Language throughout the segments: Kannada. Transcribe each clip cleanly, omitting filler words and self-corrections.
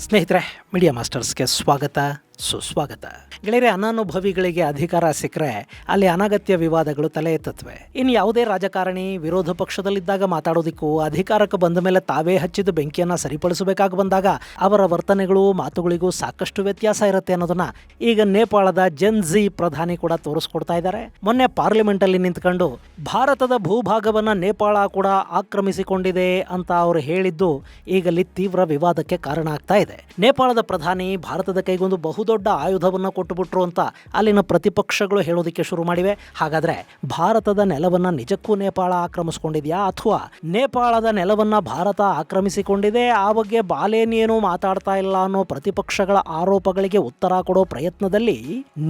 ಸ್ನೇಹಿತರೆ, ಮೀಡಿಯಾ ಮಾಸ್ಟರ್ಸ್ಗೆ ಸ್ವಾಗತ, ಸುಸ್ವಾಗತ. ಗೆಳೆಯರೆ, ಅನಾನುಭವಿಗಳಿಗೆ ಅಧಿಕಾರ ಸಿಕ್ಕರೆ ಅಲ್ಲಿ ಅನಗತ್ಯ ವಿವಾದಗಳು ತಲೆ ಎತ್ತತ್ವೆ. ಇನ್ನು ಯಾವುದೇ ರಾಜಕಾರಣಿ ವಿರೋಧ ಪಕ್ಷದಲ್ಲಿದ್ದಾಗ ಮಾತಾಡೋದಿಕ್ಕೂ, ಅಧಿಕಾರಕ್ಕೆ ಬಂದ ಮೇಲೆ ತಾವೇ ಹಚ್ಚಿದ ಬೆಂಕಿಯನ್ನು ಸರಿಪಡಿಸಬೇಕಾಗಿ ಬಂದಾಗ ಅವರ ವರ್ತನೆಗಳು, ಮಾತುಗಳಿಗೂ ಸಾಕಷ್ಟು ವ್ಯತ್ಯಾಸ ಇರುತ್ತೆ ಅನ್ನೋದನ್ನ ಈಗ ನೇಪಾಳದ ಜೆನ್ಜಿ ಪ್ರಧಾನಿ ಕೂಡ ತೋರಿಸ್ಕೊಡ್ತಾ ಇದ್ದಾರೆ. ಮೊನ್ನೆ ಪಾರ್ಲಿಮೆಂಟ್ ಅಲ್ಲಿ ನಿಂತ್ಕೊಂಡು ಭಾರತದ ಭೂಭಾಗವನ್ನ ನೇಪಾಳ ಕೂಡ ಆಕ್ರಮಿಸಿಕೊಂಡಿದೆ ಅಂತ ಅವರು ಹೇಳಿದ್ದು ಈಗಲ್ಲಿ ತೀವ್ರ ವಿವಾದಕ್ಕೆ ಕಾರಣ ಆಗ್ತಾ ಇದೆ. ನೇಪಾಳದ ಪ್ರಧಾನಿ ಭಾರತದ ಕೈಗೊಂದು ಬಹುದೊಡ್ಡ ಆಯುಧವನ್ನು ಕೊಟ್ಟುಬಿಟ್ರು ಅಂತ ಅಲ್ಲಿನ ಪ್ರತಿಪಕ್ಷಗಳು ಹೇಳೋದಕ್ಕೆ ಶುರು ಮಾಡಿವೆ. ಹಾಗಾದ್ರೆ ಭಾರತದ ನೆಲವನ್ನ ನಿಜಕ್ಕೂ ನೇಪಾಳ ಆಕ್ರಮಿಸಿಕೊಂಡಿದೆಯಾ, ಅಥವಾ ನೇಪಾಳದ ನೆಲವನ್ನ ಭಾರತ ಆಕ್ರಮಿಸಿಕೊಂಡಿದೆ, ಆ ಬಗ್ಗೆ ಬಾಲೇನ್ ಏನೂ ಮಾತಾಡ್ತಾ ಇಲ್ಲ ಅನ್ನೋ ಪ್ರತಿಪಕ್ಷಗಳ ಆರೋಪಗಳಿಗೆ ಉತ್ತರ ಕೊಡೋ ಪ್ರಯತ್ನದಲ್ಲಿ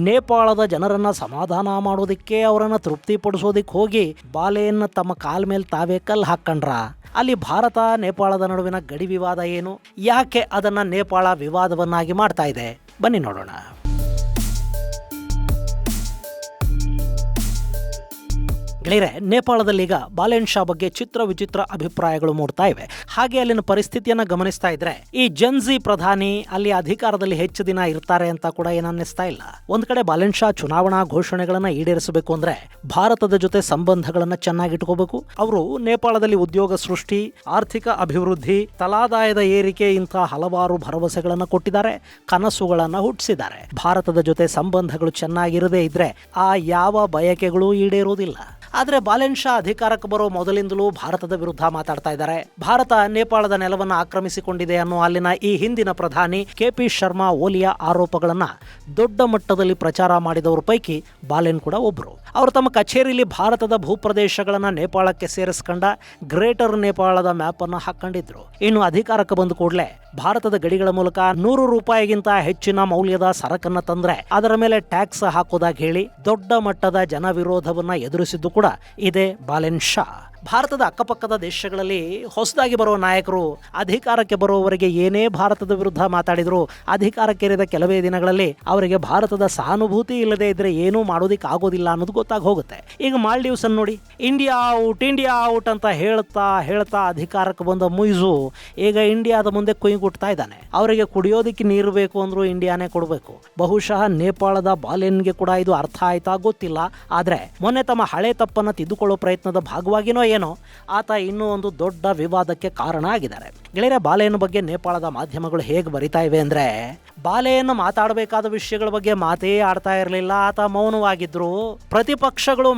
ನೇಪಾಳದ ಜನರನ್ನ ಸಮಾಧಾನ ಮಾಡೋದಿಕ್ಕೆ, ಅವರನ್ನ ತೃಪ್ತಿಪಡಿಸೋದಿಕ್ಕೆ ಹೋಗಿ ಬಾಲೇನ್ ತಮ್ಮ ಕಾಲ್ ಮೇಲೆ ತಾವೇ ಕಲ್ಲು ಹಾಕೊಂಡ್ರ? ಅಲ್ಲಿ ಭಾರತ ನೇಪಾಳದ ನಡುವಿನ ಗಡಿ ವಿವಾದ ಏನು, ಯಾಕೆ ಅದನ್ನ ನೇಪಾಳ ವಿವಾದವನ್ನಾಗಿ ಮಾಡ್ತಾ ಇದೆ, ಬನ್ನಿ ನೋಡೋಣ. ಗೆಳೆಯರೆ, ನೇಪಾಳದಲ್ಲೀಗ ಬಾಲೇನ್ ಶಾ ಬಗ್ಗೆ ಚಿತ್ರ ವಿಚಿತ್ರ ಅಭಿಪ್ರಾಯಗಳು ಮೂಡ್ತಾ ಇವೆ. ಹಾಗೆ ಅಲ್ಲಿನ ಪರಿಸ್ಥಿತಿಯನ್ನ ಗಮನಿಸ್ತಾ ಇದ್ರೆ ಈ ಜೆನ್ಜಿ ಪ್ರಧಾನಿ ಅಲ್ಲಿ ಅಧಿಕಾರದಲ್ಲಿ ಹೆಚ್ಚು ದಿನ ಇರ್ತಾರೆ ಅಂತ ಕೂಡ ಏನನ್ನಿಸ್ತಾ ಇಲ್ಲ. ಒಂದ್ ಕಡೆ ಬಾಲೇನ್ ಶಾ ಚುನಾವಣಾ ಘೋಷಣೆಗಳನ್ನ ಈಡೇರಿಸಬೇಕು ಅಂದ್ರೆ ಭಾರತದ ಜೊತೆ ಸಂಬಂಧಗಳನ್ನ ಚೆನ್ನಾಗಿಟ್ಕೋಬೇಕು. ಅವರು ನೇಪಾಳದಲ್ಲಿ ಉದ್ಯೋಗ ಸೃಷ್ಟಿ, ಆರ್ಥಿಕ ಅಭಿವೃದ್ಧಿ, ತಲಾದಾಯದ ಏರಿಕೆ ಇಂಥ ಹಲವಾರು ಭರವಸೆಗಳನ್ನ ಕೊಟ್ಟಿದ್ದಾರೆ, ಕನಸುಗಳನ್ನ ಹುಟ್ಟಿಸಿದ್ದಾರೆ. ಭಾರತದ ಜೊತೆ ಸಂಬಂಧಗಳು ಚೆನ್ನಾಗಿರದೇ ಇದ್ರೆ ಆ ಯಾವ ಬಯಕೆಗಳು ಈಡೇರೋದಿಲ್ಲ. ಆದ್ರೆ ಬಾಲೇನ್ ಶಾ ಅಧಿಕಾರಕ್ಕೆ ಬರೋ ಮೊದಲಿಂದಲೂ ಭಾರತದ ವಿರುದ್ಧ ಮಾತಾಡ್ತಾ ಇದ್ದಾರೆ. ಭಾರತ ನೇಪಾಳದ ನೆಲವನ್ನು ಆಕ್ರಮಿಸಿಕೊಂಡಿದೆ ಅನ್ನೋ ಅಲ್ಲಿನ ಈ ಹಿಂದಿನ ಪ್ರಧಾನಿ KP ಶರ್ಮಾ ಓಲಿಯ ಆರೋಪಗಳನ್ನ ದೊಡ್ಡ ಮಟ್ಟದಲ್ಲಿ ಪ್ರಚಾರ ಮಾಡಿದವರ ಪೈಕಿ ಬಾಲೇನ್ ಕೂಡ ಒಬ್ರು. ಅವರು ತಮ್ಮ ಕಚೇರಿಯಲ್ಲಿ ಭಾರತದ ಭೂಪ್ರದೇಶಗಳನ್ನ ನೇಪಾಳಕ್ಕೆ ಸೇರಿಸ್ಕೊಂಡ ಗ್ರೇಟರ್ ನೇಪಾಳದ ಮ್ಯಾಪ್ ಅನ್ನು ಹಾಕೊಂಡಿದ್ರು. ಇನ್ನು ಅಧಿಕಾರಕ್ಕೆ ಬಂದ ಕೂಡಲೇ ಭಾರತದ ಗಡಿಗಳ ಮೂಲಕ 100 ರೂಪಾಯಿಗಿಂತ ಹೆಚ್ಚಿನ ಮೌಲ್ಯದ ಸರಕನ್ನ ತಂದ್ರೆ ಅದರ ಮೇಲೆ ಟ್ಯಾಕ್ಸ್ ಹಾಕೋದಾಗಿ ಹೇಳಿ ದೊಡ್ಡ ಮಟ್ಟದ ಜನ ವಿರೋಧವನ್ನ ಎದುರಿಸಿದ್ದು ಕೂಡ ಇದೇ ಬಾಲೇನ್ ಶಾ. ಭಾರತದ ಅಕ್ಕಪಕ್ಕದ ದೇಶಗಳಲ್ಲಿ ಹೊಸದಾಗಿ ಬರುವ ನಾಯಕರು ಅಧಿಕಾರಕ್ಕೆ ಬರುವವರೆಗೆ ಏನೇ ಭಾರತದ ವಿರುದ್ಧ ಮಾತಾಡಿದ್ರು ಅಧಿಕಾರಕ್ಕೇರಿದ ಕೆಲವೇ ದಿನಗಳಲ್ಲಿ ಅವರಿಗೆ ಭಾರತದ ಸಹಾನುಭೂತಿ ಇಲ್ಲದೆ ಇದ್ರೆ ಏನೂ ಮಾಡೋದಿಕ್ಕೆ ಆಗೋದಿಲ್ಲ ಅನ್ನೋದು ಗೊತ್ತಾಗಿ ಹೋಗುತ್ತೆ. ಈಗ ಮಾಲ್ಡೀವ್ಸ್ ಅನ್ನು ನೋಡಿ, ಇಂಡಿಯಾ ಔಟ್ ಅಂತ ಹೇಳ್ತಾ ಅಧಿಕಾರಕ್ಕೆ ಬಂದ ಮುಯ್ಸು ಈಗ ಇಂಡಿಯಾದ ಮುಂದೆ ಕುಯ್ಗುಟ್ತಾ ಇದ್ದಾನೆ. ಅವರಿಗೆ ಕುಡಿಯೋದಿಕ್ಕೆ ನೀರು ಬೇಕು ಅಂದ್ರೂ ಇಂಡಿಯಾನೇ ಕೊಡಬೇಕು. ಬಹುಶಃ ನೇಪಾಳದ ಬಾಲೇನ್ಗೆ ಕೂಡ ಇದು ಅರ್ಥ ಆಯ್ತಾ ಗೊತ್ತಿಲ್ಲ. ಆದ್ರೆ ಮೊನ್ನೆ ತಮ್ಮ ಹಳೆ ತಪ್ಪನ್ನ ತಿದ್ದುಕೊಳ್ಳೋ ಪ್ರಯತ್ನದ ಭಾಗವಾಗಿನೋ ಏನೋ ಆತ ಇನ್ನೂ ಒಂದು ದೊಡ್ಡ ವಿವಾದಕ್ಕೆ ಕಾರಣ ಆಗಿದ್ದಾರೆ. ಗೆಳೆಯರ, ಬಾಲೇನ್ ಬಗ್ಗೆ ನೇಪಾಳದ ಮಾಧ್ಯಮಗಳು ಹೇಗೆ ಬರಿತಾ ಇವೆ ಅಂದ್ರೆ, ಬಾಲೇನ್ ಮಾತಾಡಬೇಕಾದ ವಿಷಯಗಳ ಬಗ್ಗೆ ಮಾತೇ ಆಡ್ತಾ ಇರಲಿಲ್ಲ, ಆತ ಮೌನವಾಗಿದ್ರು. ಪ್ರತಿಪಕ್ಷಗಳು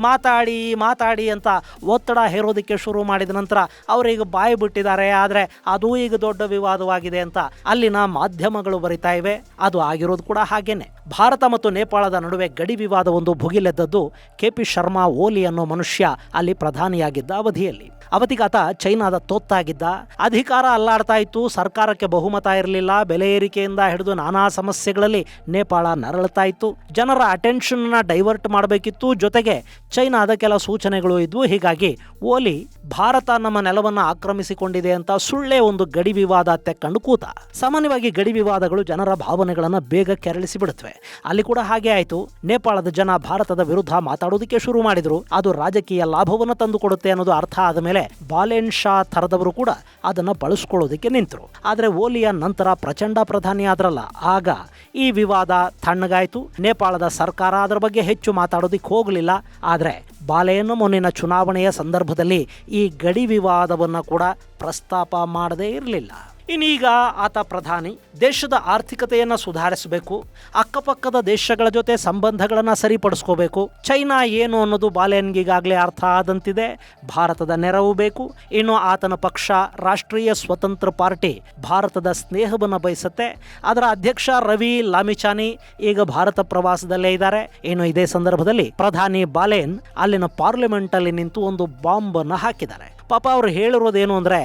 ಮಾತಾಡಿ ಅಂತ ಒತ್ತಡ ಹೇರೋದಕ್ಕೆ ಶುರು ಮಾಡಿದ ನಂತರ ಅವರೀಗ ಬಾಯಿ ಬಿಟ್ಟಿದ್ದಾರೆ. ಆದ್ರೆ ಅದು ಈಗ ದೊಡ್ಡ ವಿವಾದವಾಗಿದೆ ಅಂತ ಅಲ್ಲಿನ ಮಾಧ್ಯಮಗಳು ಬರಿತಾ ಇವೆ. ಅದು ಆಗಿರೋದು ಕೂಡ ಹಾಗೇನೆ. ಭಾರತ ಮತ್ತು ನೇಪಾಳದ ನಡುವೆ ಗಡಿ ವಿವಾದ ಒಂದು ಭುಗಿಲೆದ್ದದ್ದು KP ಶರ್ಮಾ ಓಲಿ ಅನ್ನೋ ಮನುಷ್ಯ ಅಲ್ಲಿ ಪ್ರಧಾನಿಯಾಗಿದ್ದ ಅವಧಿಯಲ್ಲಿ. ಅವತ್ತಿಗಾತ ಚೈನಾದ ತೊತ್ತಾಗಿದ್ದ. ಅಧಿಕಾರ ಅಲ್ಲಾಡ್ತಾ ಇತ್ತು, ಸರ್ಕಾರಕ್ಕೆ ಬಹುಮತ ಇರಲಿಲ್ಲ, ಬೆಲೆ ಏರಿಕೆಯಿಂದ ಹಿಡಿದು ನಾನಾ ಸಮಸ್ಯೆಗಳಲ್ಲಿ ನೇಪಾಳ ನರಳುತ್ತಾ ಇತ್ತು. ಜನರ ಅಟೆನ್ಷನ್ ಡೈವರ್ಟ್ ಮಾಡಬೇಕಿತ್ತು, ಜೊತೆಗೆ ಚೈನಾದ ಕೆಲ ಸೂಚನೆಗಳು ಇದ್ವು. ಹೀಗಾಗಿ ಓಲಿ ಭಾರತ ನಮ್ಮ ನೆಲವನ್ನು ಆಕ್ರಮಿಸಿಕೊಂಡಿದೆ ಅಂತ ಸುಳ್ಳೇ ಒಂದು ಗಡಿ ವಿವಾದ ತೆಕ್ಕೊಂಡು ಕೂತ. ಸಾಮಾನ್ಯವಾಗಿ ಗಡಿ ವಿವಾದಗಳು ಜನರ ಭಾವನೆಗಳನ್ನು ಬೇಗ ಕೆರಳಿಸಿ ಬಿಡುತ್ತವೆ. ಅಲ್ಲಿ ಕೂಡ ಹಾಗೆ ಆಯಿತು. ನೇಪಾಳದ ಜನ ಭಾರತದ ವಿರುದ್ಧ ಮಾತಾಡೋದಕ್ಕೆ ಶುರು ಮಾಡಿದ್ರು. ಅದು ರಾಜಕೀಯ ಲಾಭವನ್ನು ತಂದು ಕೊಡುತ್ತೆ ಅನ್ನೋದು ಅರ್ಥ ಆದ ಮೇಲೆ ಬಾಲೇನ್ ಶಾ ಥರದವರು ಕೂಡ ಅದನ್ನ ಬಳಸ್ಕೊಳ್ಳೋದಕ್ಕೆ ನಿಂತರು. ಆದ್ರೆ ಓಲಿಯ ನಂತರ ಪ್ರಚಂಡ ಪ್ರಧಾನಿ ಆದ್ರಲ್ಲ, ಆಗ ಈ ವಿವಾದ ತಣ್ಣಗಾಯ್ತು. ನೇಪಾಳದ ಸರ್ಕಾರ ಅದರ ಬಗ್ಗೆ ಹೆಚ್ಚು ಮಾತಾಡೋದಿಕ್ಕೆ ಹೋಗಲಿಲ್ಲ. ಆದ್ರೆ ಬಾಲೇನ್ ಮೊನ್ನಿನ ಚುನಾವಣೆಯ ಸಂದರ್ಭದಲ್ಲಿ ಈ ಗಡಿ ವಿವಾದವನ್ನ ಕೂಡ ಪ್ರಸ್ತಾಪ ಮಾಡದೇ ಇರಲಿಲ್ಲ. ಇನ್ನೀಗ ಆತ ಪ್ರಧಾನಿ ದೇಶದ ಆರ್ಥಿಕತೆಯನ್ನು ಸುಧಾರಿಸಬೇಕು, ಅಕ್ಕಪಕ್ಕದ ದೇಶಗಳ ಜೊತೆ ಸಂಬಂಧಗಳನ್ನು ಸರಿಪಡಿಸ್ಕೋಬೇಕು. ಚೈನಾ ಏನು ಅನ್ನೋದು ಬಾಲೇನ್ಗೀಗಾಗಲೇ ಅರ್ಥ ಆದಂತಿದೆ. ಭಾರತದ ನೆರವು ಬೇಕು. ಇನ್ನು ಆತನ ಪಕ್ಷ ರಾಷ್ಟ್ರೀಯ ಸ್ವತಂತ್ರ ಪಾರ್ಟಿ ಭಾರತದ ಸ್ನೇಹವನ್ನು ಬಯಸುತ್ತೆ. ಅದರ ಅಧ್ಯಕ್ಷ ರವಿ ಲಾಮಿಚಾನಿ ಈಗ ಭಾರತ ಪ್ರವಾಸದಲ್ಲೇ ಇದ್ದಾರೆ. ಇನ್ನು ಇದೇ ಸಂದರ್ಭದಲ್ಲಿ ಪ್ರಧಾನಿ ಬಾಲೇನ್ ಅಲ್ಲಿನ ಪಾರ್ಲಿಮೆಂಟ್ ಅಲ್ಲಿ ನಿಂತು ಒಂದು ಬಾಂಬ್ ಅನ್ನು ಹಾಕಿದ್ದಾರೆ. ಪಾಪ ಅವರು ಹೇಳಿರೋದೇನು ಅಂದ್ರೆ,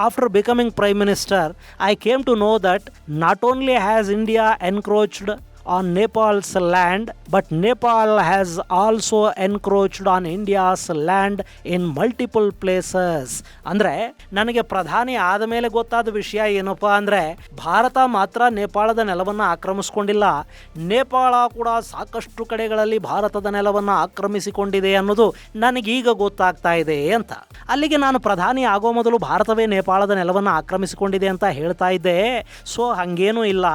after becoming prime minister, I came to know that not only has India encroached on Nepal's land, but Nepal has also encroached on India's land in multiple places. ಅಂದ್ರೆ ನನಗೆ ಪ್ರಧಾನಿ ಆದ ಮೇಲೆ ಗೊತ್ತಾದ ವಿಷಯ ಏನಪ್ಪಾ ಅಂದ್ರೆ ಭಾರತ ಮಾತ್ರ ನೇಪಾಳದ ನೆಲವನ್ನು ಆಕ್ರಮಿಸಿಕೊಂಡಿಲ್ಲ, ನೇಪಾಳ ಕೂಡ ಸಾಕಷ್ಟು ಕಡೆಗಳಲ್ಲಿ ಭಾರತದ ನೆಲವನ್ನು ಆಕ್ರಮಿಸಿಕೊಂಡಿದೆ ಅನ್ನೋದು ನನಗೀಗ ಗೊತ್ತಾಗ್ತಾ ಇದೆ ಅಂತ. ಅಲ್ಲಿಗೆ ನಾನು ಪ್ರಧಾನಿ ಆಗೋ ಮೊದಲು ಭಾರತವೇ ನೇಪಾಳದ ನೆಲವನ್ನು ಆಕ್ರಮಿಸಿಕೊಂಡಿದೆ ಅಂತ ಹೇಳ್ತಾ ಇದ್ದೆ. ಸೊ ಹಂಗೇನೂ ಇಲ್ಲ,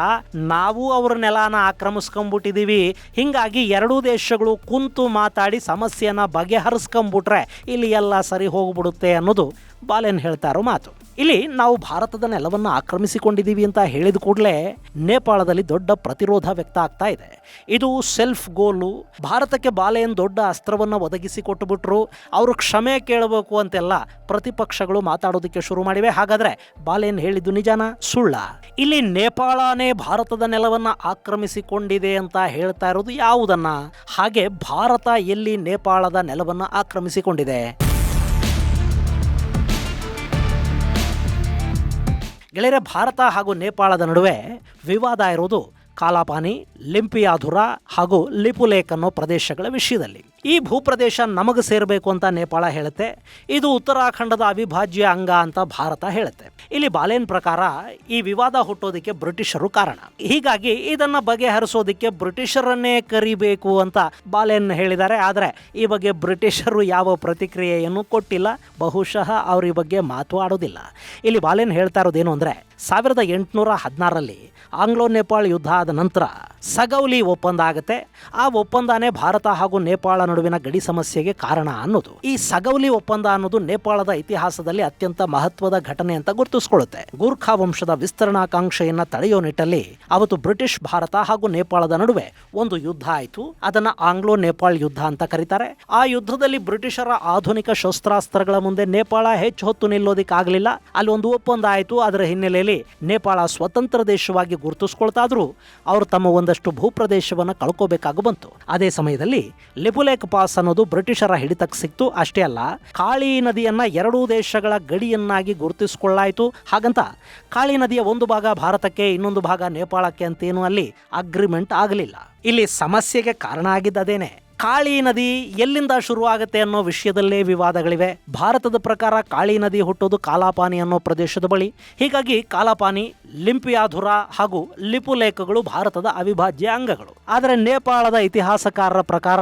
ನಾವು ಅವ್ರ ನೆಲನ ಆಕ್ರಮಿಸ್ಕೊಂಡ್ಬಿಟ್ಟಿದೀವಿ. ಹಿಂಗಾಗಿ ಎರಡೂ ದೇಶಗಳು ಕುಂತು ಮಾತಾಡಿ ಸಮಸ್ಯೆನ ಬಗೆಹರಿಸ್ಕೊಂಡ್ಬಿಟ್ರೆ ಇಲ್ಲಿ ಎಲ್ಲ ಸರಿ ಹೋಗ್ಬಿಡುತ್ತೆ ಅನ್ನೋದು ಬಾಲೆನ್ ಹೇಳ್ತಾ ಇರೋ ಮಾತು. ಇಲ್ಲಿ ನಾವು ಭಾರತದ ನೆಲವನ್ನು ಆಕ್ರಮಿಸಿಕೊಂಡಿದ್ದೀವಿ ಅಂತ ಹೇಳಿದ ಕೂಡಲೇ ನೇಪಾಳದಲ್ಲಿ ದೊಡ್ಡ ಪ್ರತಿರೋಧ ವ್ಯಕ್ತ ಆಗ್ತಾ ಇದೆ. ಇದು ಸೆಲ್ಫ್ ಗೋಲು. ಭಾರತಕ್ಕೆ ಬಾಲೆನ್ ದೊಡ್ಡ ಅಸ್ತ್ರವನ್ನು ಒದಗಿಸಿ ಕೊಟ್ಟುಬಿಟ್ರು, ಅವರು ಕ್ಷಮೆ ಕೇಳಬೇಕು ಅಂತೆಲ್ಲ ಪ್ರತಿಪಕ್ಷಗಳು ಮಾತಾಡೋದಕ್ಕೆ ಶುರು ಮಾಡಿವೆ. ಹಾಗಾದ್ರೆ ಬಾಲೆನ್ ಹೇಳಿದ್ದು ನಿಜಾನ ಸುಳ್ಳ? ಇಲ್ಲಿ ನೇಪಾಳನೇ ಭಾರತದ ನೆಲವನ್ನು ಆಕ್ರಮಿಸಿಕೊಂಡಿದೆ ಅಂತ ಹೇಳ್ತಾ ಇರೋದು ಯಾವುದನ್ನ? ಹಾಗೆ ಭಾರತ ಎಲ್ಲಿ ನೇಪಾಳದ ನೆಲವನ್ನು ಆಕ್ರಮಿಸಿಕೊಂಡಿದೆ? ಗೆಳೆಯರೆ, ಭಾರತ ಹಾಗೂ ನೇಪಾಳದ ನಡುವೆ ವಿವಾದ ಇರೋದು ಕಾಲಾಪಾನಿ, ಲಿಂಪಿಯಾಧುರ ಹಾಗೂ ಲಿಪುಲೇಕ್ ಅನ್ನೋ ಪ್ರದೇಶಗಳ ವಿಷಯದಲ್ಲಿ. ಈ ಭೂಪ್ರದೇಶ ನಮಗೆ ಸೇರಬೇಕು ಅಂತ ನೇಪಾಳ ಹೇಳುತ್ತೆ, ಇದು ಉತ್ತರಾಖಂಡದ ಅವಿಭಾಜ್ಯ ಅಂಗ ಅಂತ ಭಾರತ ಹೇಳುತ್ತೆ. ಇಲ್ಲಿ ಬಾಲೆನ್ ಪ್ರಕಾರ ಈ ವಿವಾದ ಹುಟ್ಟೋದಕ್ಕೆ ಬ್ರಿಟಿಷರು ಕಾರಣ. ಹೀಗಾಗಿ ಇದನ್ನ ಬಗೆಹರಿಸೋದಕ್ಕೆ ಬ್ರಿಟಿಷರನ್ನೇ ಕರಿಬೇಕು ಅಂತ ಬಾಲೆನ್ ಹೇಳಿದ್ದಾರೆ. ಆದರೆ ಈ ಬಗ್ಗೆ ಬ್ರಿಟಿಷರು ಯಾವ ಪ್ರತಿಕ್ರಿಯೆಯನ್ನು ಕೊಟ್ಟಿಲ್ಲ, ಬಹುಶಃ ಅವ್ರ ಈ ಬಗ್ಗೆ ಮಾತಾಡೋದಿಲ್ಲ. ಇಲ್ಲಿ ಬಾಲೆನ್ ಹೇಳ್ತಾ ಇರೋದೇನು ಅಂದ್ರೆ 1816ರಲ್ಲಿ ಆಂಗ್ಲೋ ನೇಪಾಳ್ ಯುದ್ಧ ಆದ ನಂತರ ಸಗೌಲಿ ಒಪ್ಪಂದ ಆಗುತ್ತೆ. ಆ ಒಪ್ಪಂದನೇ ಭಾರತ ಹಾಗೂ ನೇಪಾಳ ನಡುವಿನ ಗಡಿ ಸಮಸ್ಯೆಗೆ ಕಾರಣ ಅನ್ನೋದು. ಈ ಸಗೌಲಿ ಒಪ್ಪಂದ ಅನ್ನೋದು ನೇಪಾಳದ ಇತಿಹಾಸದಲ್ಲಿ ಅತ್ಯಂತ ಮಹತ್ವದ ಘಟನೆ ಅಂತ ಗುರುತಿಸಿಕೊಳ್ಳುತ್ತೆ. ಗೂರ್ಖಾ ವಂಶದ ವಿಸ್ತರಣಾಕಾಂಕ್ಷೆಯನ್ನ ತಡೆಯೋ ನಿಟ್ಟಲ್ಲಿ ಅವತ್ತು ಬ್ರಿಟಿಷ್ ಭಾರತ ಹಾಗೂ ನೇಪಾಳದ ನಡುವೆ ಒಂದು ಯುದ್ಧ ಆಯಿತು. ಅದನ್ನ ಆಂಗ್ಲೋ ನೇಪಾಳ್ ಯುದ್ಧ ಅಂತ ಕರೀತಾರೆ. ಆ ಯುದ್ಧದಲ್ಲಿ ಬ್ರಿಟಿಷರ ಆಧುನಿಕ ಶಸ್ತ್ರಾಸ್ತ್ರಗಳ ಮುಂದೆ ನೇಪಾಳ ಹೆಚ್ಚು ಹೊತ್ತು ನಿಲ್ಲೋದಿಕ್ಕಾಗಲಿಲ್ಲ. ಅಲ್ಲಿ ಒಂದು ಒಪ್ಪಂದ ಆಯಿತು. ಅದರ ಹಿನ್ನೆಲೆಯಲ್ಲಿ ನೇಪಾಳ ಸ್ವತಂತ್ರ ದೇಶವಾಗಿ ಗುರುತಿಸ್ಕೊಳ್ತಾ ಇದ್ರು ಅವರು ತಮ್ಮ ಒಂದಷ್ಟು ಭೂಪ್ರದೇಶವನ್ನು ಕಳ್ಕೋಬೇಕಾಗಿ ಬಂತು. ಅದೇ ಸಮಯದಲ್ಲಿ ಲಿಪುಲೇಕ್ ಪಾಸ್ ಅನ್ನೋದು ಬ್ರಿಟಿಷರ ಹಿಡಿತಕ್ಕೆ ಸಿಕ್ತು. ಅಷ್ಟೇ ಅಲ್ಲ, ಕಾಳಿ ನದಿಯನ್ನ ಎರಡೂ ದೇಶಗಳ ಗಡಿಯನ್ನಾಗಿ ಗುರುತಿಸಿಕೊಳ್ಳಾಯಿತು. ಹಾಗಂತ ಕಾಳಿ ನದಿಯ ಒಂದು ಭಾಗ ಭಾರತಕ್ಕೆ, ಇನ್ನೊಂದು ಭಾಗ ನೇಪಾಳಕ್ಕೆ ಅಂತೇನು ಅಲ್ಲಿ ಅಗ್ರಿಮೆಂಟ್ ಆಗಲಿಲ್ಲ. ಇಲ್ಲಿ ಸಮಸ್ಯೆಗೆ ಕಾರಣ ಆಗಿದ್ದದೇನೆ. ಕಾಳಿ ನದಿ ಎಲ್ಲಿಂದ ಶುರುವಾಗುತ್ತೆ ಅನ್ನೋ ವಿಷಯದಲ್ಲೇ ವಿವಾದಗಳಿವೆ. ಭಾರತದ ಪ್ರಕಾರ ಕಾಳಿ ನದಿ ಹುಟ್ಟೋದು ಕಾಲಾಪಾನಿ ಅನ್ನೋ ಪ್ರದೇಶದ ಬಳಿ. ಹೀಗಾಗಿ ಕಾಲಾಪಾನಿ, ಲಿಂಪಿಯಾಧುರ ಹಾಗೂ ಲಿಪುಲೇಕ್ಗಳು ಭಾರತದ ಅವಿಭಾಜ್ಯ ಅಂಗಗಳು. ಆದರೆ ನೇಪಾಳದ ಇತಿಹಾಸಕಾರರ ಪ್ರಕಾರ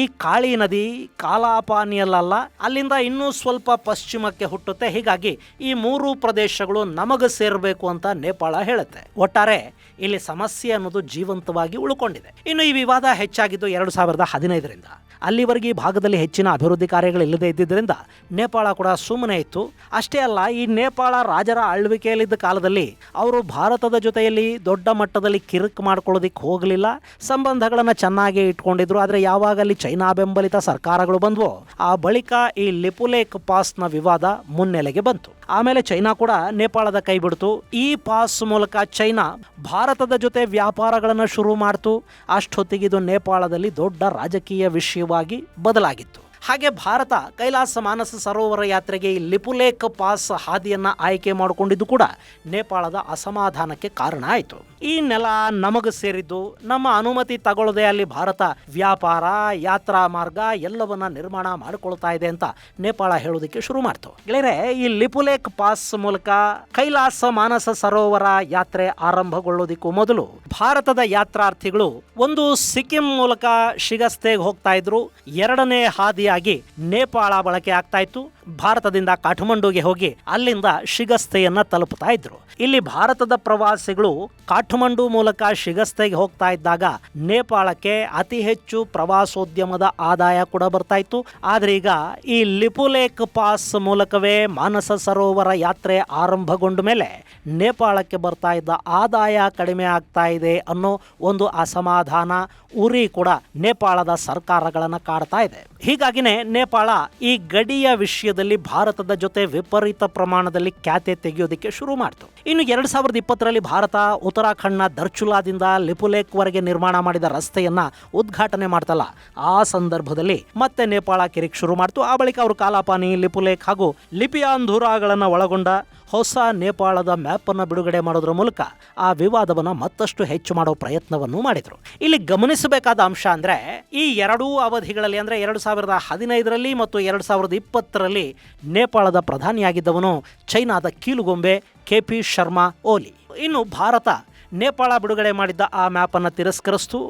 ಈ ಕಾಳಿ ನದಿ ಕಾಲಾಪಾನಿಯಲ್ಲ, ಅಲ್ಲಿಂದ ಇನ್ನೂ ಸ್ವಲ್ಪ ಪಶ್ಚಿಮಕ್ಕೆ ಹುಟ್ಟುತ್ತೆ. ಹೀಗಾಗಿ ಈ ಮೂರು ಪ್ರದೇಶಗಳು ನಮಗೆ ಸೇರಬೇಕು ಅಂತ ನೇಪಾಳ ಹೇಳುತ್ತೆ. ಒಟ್ಟಾರೆ ಇಲ್ಲಿ ಸಮಸ್ಯೆ ಅನ್ನೋದು ಜೀವಂತವಾಗಿ ಉಳ್ಕೊಂಡಿದೆ. ಇನ್ನು ಈ ವಿವಾದ ಹೆಚ್ಚಾಗಿದ್ದು 2015ರಿಂದ. ಅಲ್ಲಿವರೆಗೆ ಈ ಭಾಗದಲ್ಲಿ ಹೆಚ್ಚಿನ ಅಭಿವೃದ್ಧಿ ಕಾರ್ಯಗಳು ಇಲ್ಲದೆ ಇದ್ದಿದ್ದರಿಂದ ನೇಪಾಳ ಕೂಡ ಸುಮ್ಮನೆ ಇತ್ತು. ಅಷ್ಟೇ ಅಲ್ಲ, ಈ ನೇಪಾಳ ರಾಜರ ಆಳ್ವಿಕೆಯಲ್ಲಿದ್ದ ಕಾಲದಲ್ಲಿ ಅವರು ಭಾರತದ ಜೊತೆಯಲ್ಲಿ ದೊಡ್ಡ ಮಟ್ಟದಲ್ಲಿ ಕಿರಿಕ್ ಮಾಡ್ಕೊಳ್ಳೋದಿಕ್ಕೆ ಹೋಗಲಿಲ್ಲ. ಸಂಬಂಧಗಳನ್ನು ಚೆನ್ನಾಗಿ ಇಟ್ಕೊಂಡಿದ್ರು. ಆದರೆ ಯಾವಾಗ ಅಲ್ಲಿ ಚೈನಾ ಬೆಂಬಲಿತ ಸರ್ಕಾರಗಳು ಬಂದ್ವೋ ಆ ಬಳಿಕ ಈ ಲಿಪುಲೇಕ್ ಪಾಸ್ನ ವಿವಾದ ಮುನ್ನೆಲೆಗೆ ಬಂತು. ಆಮೇಲೆ ಚೈನಾ ಕೂಡ ನೇಪಾಳದ ಕೈ ಬಿಡ್ತು. ಈ ಪಾಸ್ ಮೂಲಕ ಚೈನಾ ಭಾರತದ ಜೊತೆ ವ್ಯಾಪಾರಗಳನ್ನು ಶುರು ಮಾಡ್ತು. ಅಷ್ಟೊತ್ತಿಗೆ ಇದು ನೇಪಾಳದಲ್ಲಿ ದೊಡ್ಡ ರಾಜಕೀಯ ವಿಷಯವಾಗಿ ಬದಲಾಗಿತ್ತು. ಹಾಗೆ ಭಾರತ ಕೈಲಾಸ ಮಾನಸ ಸರೋವರ ಯಾತ್ರೆಗೆ ಈ ಲಿಪುಲೇಕ್ ಪಾಸ್ ಹಾದಿಯನ್ನ ಆಯ್ಕೆ ಮಾಡಿಕೊಂಡಿದ್ದು ಕೂಡ ನೇಪಾಳದ ಅಸಮಾಧಾನಕ್ಕೆ ಕಾರಣ ಆಯಿತು. ಈ ನೆಲ ನಮಗೆ ಸೇರಿದ್ದು, ನಮ್ಮ ಅನುಮತಿ ತಗೊಳ್ಳದೆ ಅಲ್ಲಿ ಭಾರತ ವ್ಯಾಪಾರ, ಯಾತ್ರಾ ಮಾರ್ಗ ಎಲ್ಲವನ್ನ ನಿರ್ಮಾಣ ಮಾಡಿಕೊಳ್ತಾ ಇದೆ ಅಂತ ನೇಪಾಳ ಹೇಳೋದಕ್ಕೆ ಶುರು ಮಾಡ್ತು. ಗೆಳೆಯರೆ, ಈ ಲಿಪುಲೇಕ್ ಪಾಸ್ ಮೂಲಕ ಕೈಲಾಸ ಮಾನಸ ಸರೋವರ ಯಾತ್ರೆ ಆರಂಭಗೊಳ್ಳೋದಕ್ಕೂ ಮೊದಲು ಭಾರತದ ಯಾತ್ರಾರ್ಥಿಗಳು ಒಂದು ಸಿಕ್ಕಿಂ ಮೂಲಕ ಶಿಗಸ್ತೆಗೆ ಹೋಗ್ತಾ ಇದ್ರು. ಎರಡನೇ ಹಾದಿಯಾಗಿ ನೇಪಾಳ ಬಳಕೆ ಆಗ್ತಾ ಇತ್ತು. ಭಾರತದಿಂದ ಕಾಠ್ಮಂಡುಗೆ ಹೋಗಿ ಅಲ್ಲಿಂದ ಶಿಗಸ್ತೆಯನ್ನ ತಲುಪ್ತಾ ಇದ್ರು. ಇಲ್ಲಿ ಭಾರತದ ಪ್ರವಾಸಿಗಳು ಕಾಠ್ಮಂಡು ಮೂಲಕ ಶಿಗಸ್ತೆಗೆ ಹೋಗ್ತಾ ಇದ್ದಾಗ ನೇಪಾಳಕ್ಕೆ ಅತಿ ಹೆಚ್ಚು ಪ್ರವಾಸೋದ್ಯಮದ ಆದಾಯ ಕೂಡ ಬರ್ತಾ ಇತ್ತು. ಆದ್ರೆ ಈಗ ಈ ಲಿಪುಲೇಕ್ ಪಾಸ್ ಮೂಲಕವೇ ಮಾನಸ ಸರೋವರ ಯಾತ್ರೆ ಆರಂಭಗೊಂಡ ಮೇಲೆ ನೇಪಾಳಕ್ಕೆ ಬರ್ತಾ ಇದ್ದ ಆದಾಯ ಕಡಿಮೆ ಆಗ್ತಾ ಇದೆ ಅನ್ನೋ ಒಂದು ಅಸಮಾಧಾನ, ಉರಿ ಕೂಡ ನೇಪಾಳದ ಸರ್ಕಾರಗಳನ್ನ ಕಾಡ್ತಾ ಇದೆ. ಹೀಗಾಗಿನೇ ನೇಪಾಳ ಈ ಗಡಿಯ ವಿಷಯದಲ್ಲಿ ವಲಯದಲ್ಲಿ ಭಾರತದ ಜೊತೆ ವಿಪರೀತ ಪ್ರಮಾಣದಲ್ಲಿ ಖ್ಯಾತೆ ತೆಗೆಯೋದಕ್ಕೆ ಶುರು ಮಾಡ್ತು. ಇನ್ನು 2020ರಲ್ಲಿ ಭಾರತ ಉತ್ತರಾಖಂಡ್ನ ಧರ್ಚುಲಾದಿಂದ ಲಿಪುಲೇಖ್ವರೆಗೆ ನಿರ್ಮಾಣ ಮಾಡಿದ ರಸ್ತೆಯನ್ನ ಉದ್ಘಾಟನೆ ಮಾಡ್ತಲ್ಲ, ಆ ಸಂದರ್ಭದಲ್ಲಿ ಮತ್ತೆ ನೇಪಾಳ ಕಿರಿಕ್ ಶುರು ಮಾಡ್ತು. ಆ ಬಳಿಕ ಅವರು ಕಾಲಾಪಾನಿ, ಲಿಪುಲೇಖ್ ಹಾಗೂ ಲಿಪಿಯಾಂಧೂರಾಗಳನ್ನು ಒಳಗೊಂಡ ಹೊಸ ನೇಪಾಳದ ಮ್ಯಾಪ್ ಅನ್ನು ಬಿಡುಗಡೆ ಮಾಡೋದ್ರ ಮೂಲಕ ಆ ವಿವಾದವನ್ನು ಮತ್ತಷ್ಟು ಹೆಚ್ಚು ಮಾಡೋ ಪ್ರಯತ್ನವನ್ನು ಮಾಡಿದ್ರು. ಇಲ್ಲಿ ಗಮನಿಸಬೇಕಾದ ಅಂಶ ಅಂದ್ರೆ ಈ ಎರಡೂ ಅವಧಿಗಳಲ್ಲಿ ಅಂದ್ರೆ 2015ರಲ್ಲಿ ಮತ್ತು 2020ರಲ್ಲಿ ನೇಪಾಳದ ಪ್ರಧಾನಿಯಾಗಿದ್ದವನು ಚೈನಾದ ಕೀಲುಗೊಂಬೆ KP ಶರ್ಮಾ ಓಲಿ. ಇನ್ನು ಭಾರತ ನೇಪಾಳ ಬಿಡುಗಡೆ ಮಾಡಿದ್ದ ಆ ಮ್ಯಾಪ್ ಅನ್ನು ತಿರಸ್ಕರಿಸಿತು.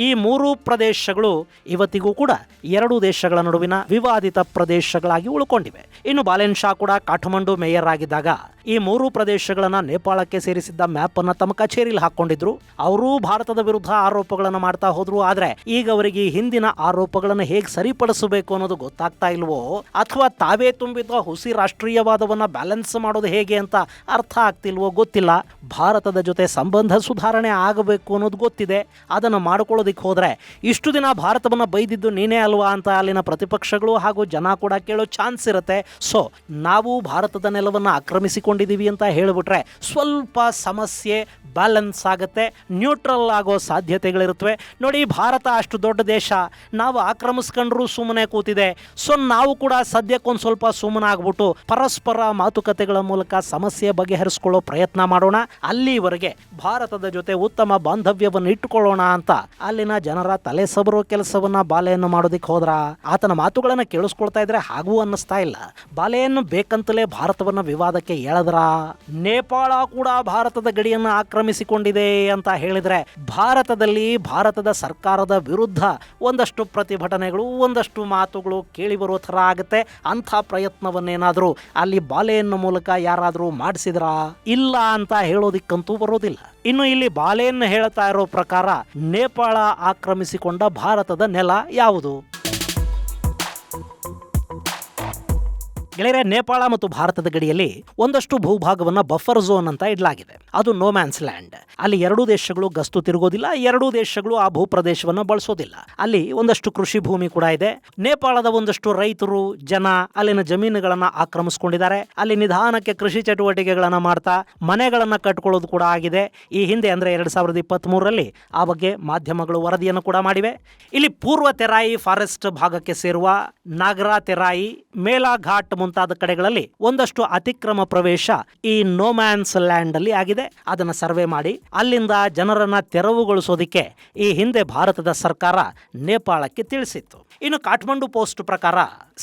ಈ ಮೂರು ಪ್ರದೇಶಗಳು ಇವತ್ತಿಗೂ ಕೂಡ ಎರಡು ದೇಶಗಳ ನಡುವಿನ ವಿವಾದಿತ ಪ್ರದೇಶಗಳಾಗಿ ಉಳ್ಕೊಂಡಿವೆ. ಇನ್ನು ಬಾಲೆನ್ ಶಾ ಕೂಡ ಕಾಠ್ಮಂಡು ಮೇಯರ್ ಆಗಿದ್ದಾಗ ಈ ಮೂರು ಪ್ರದೇಶಗಳನ್ನ ನೇಪಾಳಕ್ಕೆ ಸೇರಿಸಿದ್ದ ಮ್ಯಾಪ್ ಅನ್ನ ತಮ್ಮ ಕಚೇರಿಯಲ್ಲಿ ಹಾಕೊಂಡಿದ್ರು. ಅವರೂ ಭಾರತದ ವಿರುದ್ಧ ಆರೋಪಗಳನ್ನು ಮಾಡ್ತಾ ಹೋದ್ರು. ಆದ್ರೆ ಈಗ ಅವರಿಗೆ ಈ ಹಿಂದಿನ ಆರೋಪಗಳನ್ನು ಹೇಗೆ ಸರಿಪಡಿಸಬೇಕು ಅನ್ನೋದು ಗೊತ್ತಾಗ್ತಾ ಇಲ್ವೋ, ಅಥವಾ ತಾವೇ ತುಂಬಿದ ಹುಸಿ ರಾಷ್ಟ್ರೀಯವಾದವನ್ನ ಬ್ಯಾಲೆನ್ಸ್ ಮಾಡೋದು ಹೇಗೆ ಅಂತ ಅರ್ಥ ಆಗ್ತಿಲ್ವೋ ಗೊತ್ತಿಲ್ಲ. ಭಾರತದ ಜೊತೆ ಸಂಬಂಧ ಸುಧಾರಣೆ ಆಗಬೇಕು ಅನ್ನೋದು ಗೊತ್ತಿದೆ. ಅದನ್ನು ಮಾಡ್ಕೊಳ್ಳೋದಿಕ್ಕೆ ಹೋದ್ರೆ ಇಷ್ಟು ದಿನ ಭಾರತವನ್ನ ಬೈದಿದ್ದು ನೀನೇ ಅಲ್ವಾ ಅಂತ ಅಲ್ಲಿನ ಪ್ರತಿಪಕ್ಷಗಳು ಹಾಗೂ ಜನ ಕೂಡ ಕೇಳೋ ಚಾನ್ಸ್ ಇರುತ್ತೆ. ಸೊ ನಾವು ಭಾರತದ ನೆಲವನ್ನು ಆಕ್ರಮಿಸಿಕೊಂಡಿದ್ದೀವಿ ಅಂತ ಹೇಳಿಬಿಟ್ರೆ ಸ್ವಲ್ಪ ಸಮಸ್ಯೆ ಬ್ಯಾಲೆನ್ಸ್ ಆಗುತ್ತೆ, ನ್ಯೂಟ್ರಲ್ ಆಗೋ ಸಾಧ್ಯತೆಗಳಿರುತ್ತವೆ. ನೋಡಿ, ಭಾರತ ಅಷ್ಟು ದೊಡ್ಡ ದೇಶ, ನಾವು ಆಕ್ರಮಿಸ್ಕೊಂಡ್ರೂ ಸುಮ್ಮನೆ ಕೂತಿದೆ. ಸೊ ನಾವು ಕೂಡ ಸದ್ಯಕ್ಕೊಂದು ಸ್ವಲ್ಪ ಸುಮ್ಮನೆ ಆಗ್ಬಿಟ್ಟು ಪರಸ್ಪರ ಮಾತುಕತೆಗಳ ಮೂಲಕ ಸಮಸ್ಯೆ ಬಗೆಹರಿಸ್ಕೊಳ್ಳೋ ಪ್ರಯತ್ನ ಮಾಡೋಣ, ಅಲ್ಲಿವರೆಗೆ ಭಾರತದ ಜೊತೆ ಉತ್ತಮ ಬಾಂಧವ್ಯವನ್ನು ಇಟ್ಟುಕೊಳ್ಳೋಣ ಅಂತ ಅಲ್ಲಿನ ಜನರ ತಲೆ ಸಬರೋ ಕೆಲಸವನ್ನ ಬಾಲೆಯನ್ನು ಮಾಡೋದಿಕ್ಕೆ ಹೋದ್ರ ಆತನ ಮಾತುಗಳನ್ನ ಕೇಳಿಸ್ಕೊಳ್ತಾ ಇದ್ರೆ ಹಾಗೂ ಅನ್ನಿಸ್ತಾ ಇಲ್ಲ. ಬಾಲೆಯನ್ನು ಬೇಕಂತಲೇ ಭಾರತವನ್ನ ವಿವಾದಕ್ಕೆ ಎಳೆದ್ರ. ನೇಪಾಳ ಕೂಡ ಭಾರತದ ಗಡಿಯನ್ನು ಆಕ್ರಮಿಸಿಕೊಂಡಿದೆ ಅಂತ ಹೇಳಿದ್ರೆ ಭಾರತದ ಸರ್ಕಾರದ ವಿರುದ್ಧ ಒಂದಷ್ಟು ಪ್ರತಿಭಟನೆಗಳು, ಒಂದಷ್ಟು ಮಾತುಗಳು ಕೇಳಿ ಬರೋ ಥರ ಆಗುತ್ತೆ. ಅಂಥ ಪ್ರಯತ್ನವನ್ನೇನಾದರೂ ಅಲ್ಲಿ ಬಾಲೆಯನ್ನು ಮೂಲಕ ಯಾರಾದರೂ ಮಾಡಿಸಿದ್ರ? ಇಲ್ಲ ಅಂತ ಹೇಳೋದಿಕ್ಕಂತೂ ಬರೋದಿಲ್ಲ. ಇನ್ನು ಇಲ್ಲಿ ಬಾಲೆಯನ್ನು ಹೇಳ್ತಾ ಇರೋ ಪ್ರಕಾರ ನೇಪಾಳ ಆಕ್ರಮಿಸಿಕೊಂಡ ಭಾರತದ ನೆಲ ಯಾವುದು? ಗೆಳೆಯರೆ, ನೇಪಾಳ ಮತ್ತು ಭಾರತದ ಗಡಿಯಲ್ಲಿ ಒಂದಷ್ಟು ಭೂಭಾಗವನ್ನ ಬಫರ್ ಝೋನ್ ಅಂತ ಇಡಲಾಗಿದೆ. ಅದು ನೋ ಮ್ಯಾನ್ಸ್ ಲ್ಯಾಂಡ್. ಅಲ್ಲಿ ಎರಡೂ ದೇಶಗಳು ಗಸ್ತು ತಿರುಗೋದಿಲ್ಲ, ಎರಡೂ ದೇಶಗಳು ಆ ಭೂಪ್ರದೇಶವನ್ನು ಬಳಸೋದಿಲ್ಲ. ಅಲ್ಲಿ ಒಂದಷ್ಟು ಕೃಷಿ ಭೂಮಿ ಕೂಡ ಇದೆ. ನೇಪಾಳದ ಒಂದಷ್ಟು ರೈತರು, ಜನ ಅಲ್ಲಿನ ಜಮೀನುಗಳನ್ನ ಆಕ್ರಮಿಸಿಕೊಂಡಿದ್ದಾರೆ. ಅಲ್ಲಿ ನಿಧಾನಕ್ಕೆ ಕೃಷಿ ಚಟುವಟಿಕೆಗಳನ್ನ ಮಾಡ್ತಾ ಮನೆಗಳನ್ನ ಕಟ್ಕೊಳ್ಳೋದು ಕೂಡ ಆಗಿದೆ. ಈ ಹಿಂದೆ ಅಂದ್ರೆ 2023ರಲ್ಲಿ ಆ ಬಗ್ಗೆ ಮಾಧ್ಯಮಗಳು ವರದಿಯನ್ನು ಕೂಡ ಮಾಡಿವೆ. ಇಲ್ಲಿ ಪೂರ್ವ ತೆರಾಯಿ ಫಾರೆಸ್ಟ್ ಭಾಗಕ್ಕೆ ಸೇರುವ ನಾಗರಾ ತೆರಾಯಿ, ಮೇಲಾಘಾಟ್ ಮುಂತಾದ ಕಡೆಗಳಲ್ಲಿ ಒಂದಷ್ಟು ಅತಿಕ್ರಮ ಪ್ರವೇಶ ಈ ನೋಮ್ಯಾನ್ಸ್ ಲ್ಯಾಂಡ್ ಅಲ್ಲಿ ಆಗಿದೆ. ಅದನ್ನ ಸರ್ವೆ ಮಾಡಿ ಅಲ್ಲಿಂದ ಜನರನ್ನ ತೆರವುಗೊಳಿಸೋದಿಕ್ಕೆ ಈ ಹಿಂದೆ ಭಾರತದ ಸರ್ಕಾರ ನೇಪಾಳಕ್ಕೆ ತಿಳಿಸಿತ್ತು. ಇನ್ನು ಕಾಠ್ಮಂಡು ಪೋಸ್ಟ್ ಪ್ರಕಾರ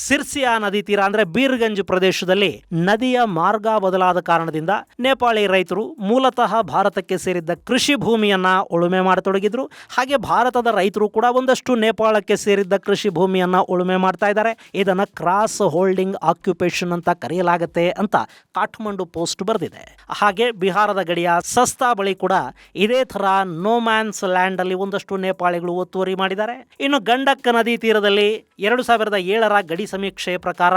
ಸಿರ್ಸಿಯಾ ನದಿ ತೀರ ಅಂದ್ರೆ ಬೀರ್ಗಂಜ್ ಪ್ರದೇಶದಲ್ಲಿ ನದಿಯ ಮಾರ್ಗ ಬದಲಾದ ಕಾರಣದಿಂದ ನೇಪಾಳಿ ರೈತರು ಮೂಲತಃ ಭಾರತಕ್ಕೆ ಸೇರಿದ್ದ ಕೃಷಿ ಭೂಮಿಯನ್ನ ಉಳುಮೆ ಮಾಡತೊಡಗಿದ್ರು. ಹಾಗೆ ಭಾರತದ ರೈತರು ಕೂಡ ಒಂದಷ್ಟು ನೇಪಾಳಕ್ಕೆ ಸೇರಿದ್ದ ಕೃಷಿ ಭೂಮಿಯನ್ನ ಉಳುಮೆ ಮಾಡ್ತಾ ಇದ್ದಾರೆ. ಇದನ್ನ ಕ್ರಾಸ್ ಹೋಲ್ಡಿಂಗ್ ಆಕ್ಯುಪೇಷನ್ ಅಂತ ಕರೆಯಲಾಗುತ್ತೆ ಅಂತ ಕಾಠ್ಮಂಡು ಪೋಸ್ಟ್ ಬರೆದಿದೆ. ಹಾಗೆ ಬಿಹಾರದ ಗಡಿಯ ಸಸ್ತಾ ಬಳಿ ಕೂಡ ಇದೇ ತರ ನೋಮ್ಯಾನ್ಸ್ ಲ್ಯಾಂಡ್ ಅಲ್ಲಿ ಒಂದಷ್ಟು ನೇಪಾಳಿಗಳು ಒತ್ತುವರಿ ಮಾಡಿದ್ದಾರೆ. ಇನ್ನು ಗಂಡಕ್ ನದಿ ತೀರದಲ್ಲಿ 2007ರ ಗಡಿ ಸಮೀಕ್ಷೆಯ ಪ್ರಕಾರ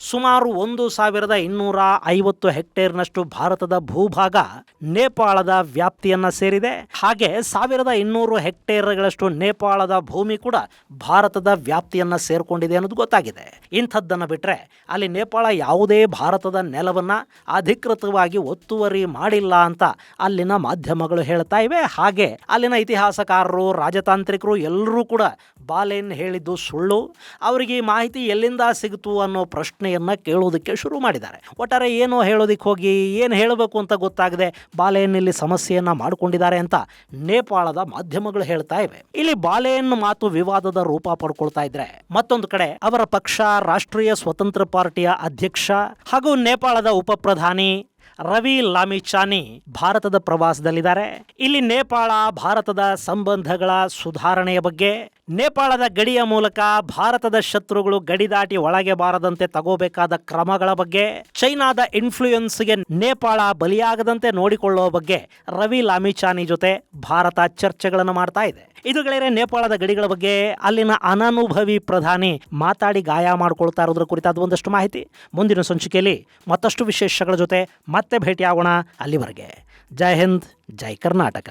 ಸುಮಾರು 1250 ಹೆಕ್ಟೇರ್ನಷ್ಟು ಭಾರತದ ಭೂಭಾಗ ನೇಪಾಳದ ವ್ಯಾಪ್ತಿಯನ್ನ ಸೇರಿದೆ. ಹಾಗೆ 1200 ಹೆಕ್ಟೇರ್ಗಳಷ್ಟು ನೇಪಾಳದ ಭೂಮಿ ಕೂಡ ಭಾರತದ ವ್ಯಾಪ್ತಿಯನ್ನ ಸೇರ್ಕೊಂಡಿದೆ ಅನ್ನೋದು ಗೊತ್ತಾಗಿದೆ. ಇಂಥದ್ದನ್ನು ಬಿಟ್ರೆ ಅಲ್ಲಿ ನೇಪಾಳ ಯಾವುದೇ ಭಾರತದ ನೆಲವನ್ನ ಅಧಿಕೃತವಾಗಿ ಒತ್ತುವರಿ ಮಾಡಿಲ್ಲ ಅಂತ ಅಲ್ಲಿನ ಮಾಧ್ಯಮಗಳು ಹೇಳ್ತಾ ಇವೆ. ಹಾಗೆ ಅಲ್ಲಿನ ಇತಿಹಾಸಕಾರರು, ರಾಜತಾಂತ್ರಿಕರು ಎಲ್ಲರೂ ಕೂಡ ಬಾಲೆನ್ ಹೇಳಿದ್ದು ಸುಳ್ಳು, ಅವರಿಗೆ ಈ ಮಾಹಿತಿ ಎಲ್ಲಿಂದ ಸಿಗುತ್ತು ಅನ್ನೋ ಪ್ರಶ್ನೆಯನ್ನ ಕೇಳೋದಕ್ಕೆ ಶುರು ಮಾಡಿದ್ದಾರೆ. ಒಟ್ಟಾರೆ ಏನೋ ಹೇಳೋದಿಕ್ಕೆ ಹೋಗಿ ಏನು ಹೇಳಬೇಕು ಅಂತ ಗೊತ್ತಾಗದೆ ಬಾಲೆನ್ ಇಲ್ಲಿ ಸಮಸ್ಯೆಯನ್ನ ಮಾಡಿಕೊಂಡಿದ್ದಾರೆ ಅಂತ ನೇಪಾಳದ ಮಾಧ್ಯಮಗಳು ಹೇಳ್ತಾ ಇವೆ. ಇಲ್ಲಿ ಬಾಲೆನ್ ಮಾತು ವಿವಾದದ ರೂಪ ಪಡ್ಕೊಳ್ತಾ ಇದ್ರೆ ಮತ್ತೊಂದು ಕಡೆ ಅವರ ಪಕ್ಷ ರಾಷ್ಟ್ರೀಯ ಸ್ವತಂತ್ರ ಪಾರ್ಟಿಯ ಅಧ್ಯಕ್ಷ ಹಾಗೂ ನೇಪಾಳದ ಉಪ ಪ್ರಧಾನಿ ರವಿ ಲಾಮಿಚಾನಿ ಭಾರತದ ಪ್ರವಾಸದಲ್ಲಿದ್ದಾರೆ. ಇಲ್ಲಿ ನೇಪಾಳ ಭಾರತದ ಸಂಬಂಧಗಳ ಸುಧಾರಣೆಯ ಬಗ್ಗೆ, ನೇಪಾಳದ ಗಡಿಯ ಮೂಲಕ ಭಾರತದ ಶತ್ರುಗಳು ಗಡಿ ದಾಟಿ ಒಳಗೆ ಬಾರದಂತೆ ತಗೋಬೇಕಾದ ಕ್ರಮಗಳ ಬಗ್ಗೆ, ಚೈನಾದ ಇನ್ಫ್ಲೂಯೆನ್ಸ್ಗೆ ನೇಪಾಳ ಬಲಿಯಾಗದಂತೆ ನೋಡಿಕೊಳ್ಳುವ ಬಗ್ಗೆ ರವಿ ಲಾಮಿಚಾನಿ ಜೊತೆ ಭಾರತ ಚರ್ಚೆಗಳನ್ನು ಮಾಡ್ತಾ ಇದೆ. ಇದುಗಳೇ ನೇಪಾಳದ ಗಡಿಗಳ ಬಗ್ಗೆ ಅಲ್ಲಿನ ಅನನುಭವಿ ಪ್ರಧಾನಿ ಮಾತಾಡಿ ಗಾಯ ಮಾಡಿಕೊಳ್ತಾ ಇರೋದ್ರ ಕುರಿತಾದ ಒಂದಷ್ಟು ಮಾಹಿತಿ. ಮುಂದಿನ ಸಂಚಿಕೆಯಲ್ಲಿ ಮತ್ತಷ್ಟು ವಿಶೇಷಗಳ ಜೊತೆ ಮತ್ತೆ ಭೇಟಿಯಾಗೋಣ. ಅಲ್ಲಿವರೆಗೆ ಜೈ ಹಿಂದ್, ಜೈ ಕರ್ನಾಟಕ.